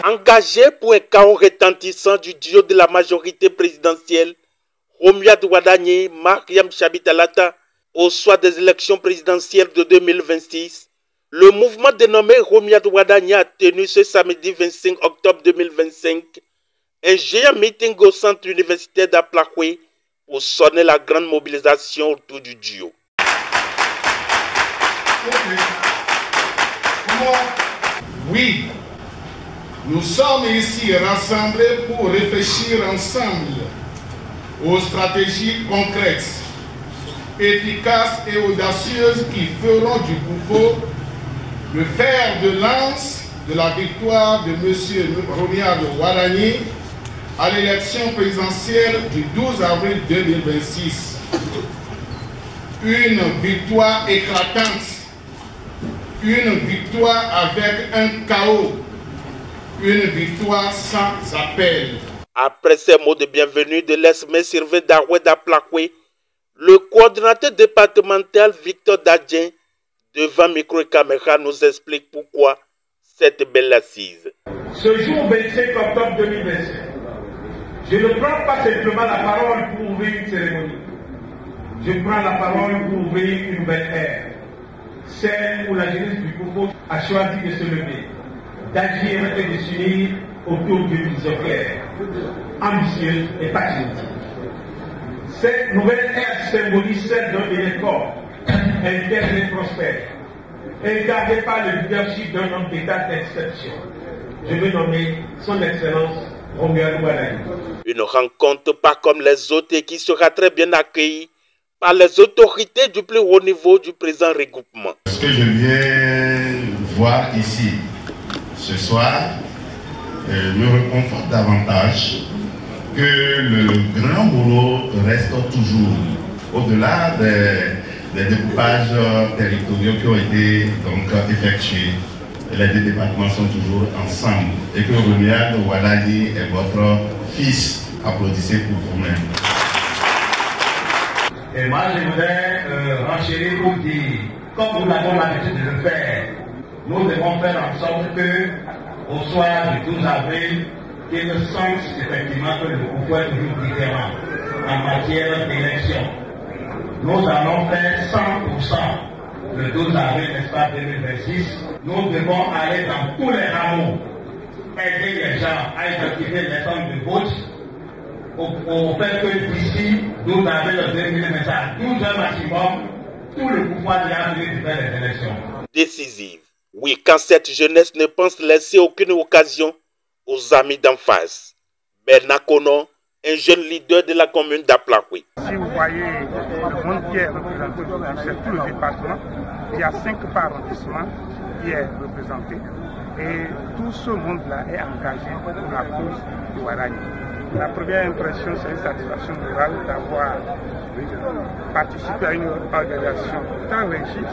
Engagé pour un chaos retentissant du duo de la majorité présidentielle, Romuald Wadagni, Mariam Chabi-Talata, au soir des élections présidentielles de 2026, le mouvement dénommé Romuald Wadagni a tenu ce samedi 25 octobre 2025 un géant meeting au centre universitaire d'Aplakwe pour sonner la grande mobilisation autour du duo. Oui, nous sommes ici rassemblés pour réfléchir ensemble aux stratégies concrètes, efficaces et audacieuses qui feront du Koufo le fer de lance de la victoire de M. Romuald Wadagni à l'élection présidentielle du 12 avril 2026. Une victoire éclatante, une victoire avec un chaos, une victoire sans appel. Après ces mots de bienvenue de l'Esmé Sylvain Daroué d'Aplakwe, le coordinateur départemental Victor Dadjen, devant micro et caméra, nous explique pourquoi cette belle assise. Ce jour 25 octobre 2025, je ne prends pas simplement la parole pour ouvrir une cérémonie. Je prends la parole pour ouvrir une nouvelle ère. Celle où la jeunesse du Koufo a choisi de se lever, d'agir et de s'unir autour d'une vision claire, ambitieuse et patriotique. Cette nouvelle ère symbolise celle d'un délai fort, interne et prospère, incarné par le leadership d'un homme d'État d'exception. Je veux nommer son Excellence Romuald Wadagni. Une rencontre pas comme les autres et qui sera très bien accueillie par les autorités du plus haut niveau du présent regroupement. Ce que je viens voir ici ce soir me réconforte davantage que le grand boulot reste toujours au-delà des découpages territoriaux qui ont été donc effectués. Les deux départements sont toujours ensemble et que Romuald Wadagni est votre fils. Applaudissez pour vous-même. Et moi, je voudrais renchérir pour dire, comme nous avons l'habitude de le faire, nous devons faire en sorte que, au soir du 12 avril, qu'il ne sente effectivement que le pouvoir est toujours différent en matière d'élection. Nous allons faire 100% le 12 avril, n'est-ce pas, 2026. Nous devons aller dans tous les rameaux, aider les gens à identifier les zones de vote, au fait que d'ici 12 avril 2025, à 12 heures maximum, tout le pouvoir de la de faire les élections. Décisive. Oui, quand cette jeunesse ne pense laisser aucune occasion aux amis d'en face. Bernard Kono, un jeune leader de la commune d'Aplakwe. Si vous voyez le monde qui est représenté sur tout le département, il y a 5 arrondissements qui est représenté et tout ce monde-là est engagé pour la cause de Wadagni. La première impression, c'est une satisfaction morale d'avoir participé à une organisation très réussie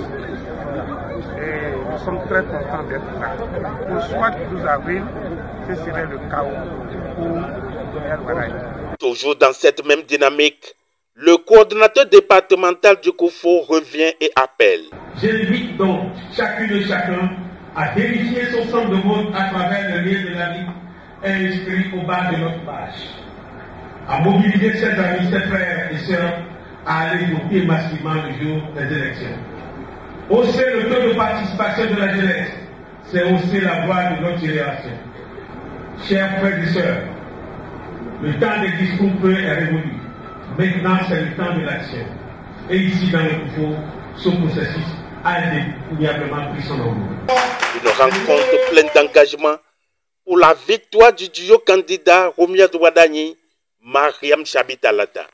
et nous sommes très contents d'être là. Au soir du 12 avril, ce serait le chaos pour Wadagni. Toujours dans cette même dynamique, le coordinateur départemental du Koufo revient et appelle. J'invite donc chacune et chacun à vérifier son centre de vote à travers le lien de la vie inscrit au bas de notre page, à mobiliser ses amis, ses frères et sœurs à aller voter massivement le jour des élections. Hausser le taux de participation de la jeunesse, c'est hausser la voix de notre génération. Chers frères et sœurs, le temps des discours est révolu. Maintenant, c'est le temps de l'action. Et ici, dans le Koufo, ce processus a indéniablement pris son envol. Une rencontre pleine d'engagement pour la victoire du duo candidat Romuald Wadagni, Mariam Chabi-Talata.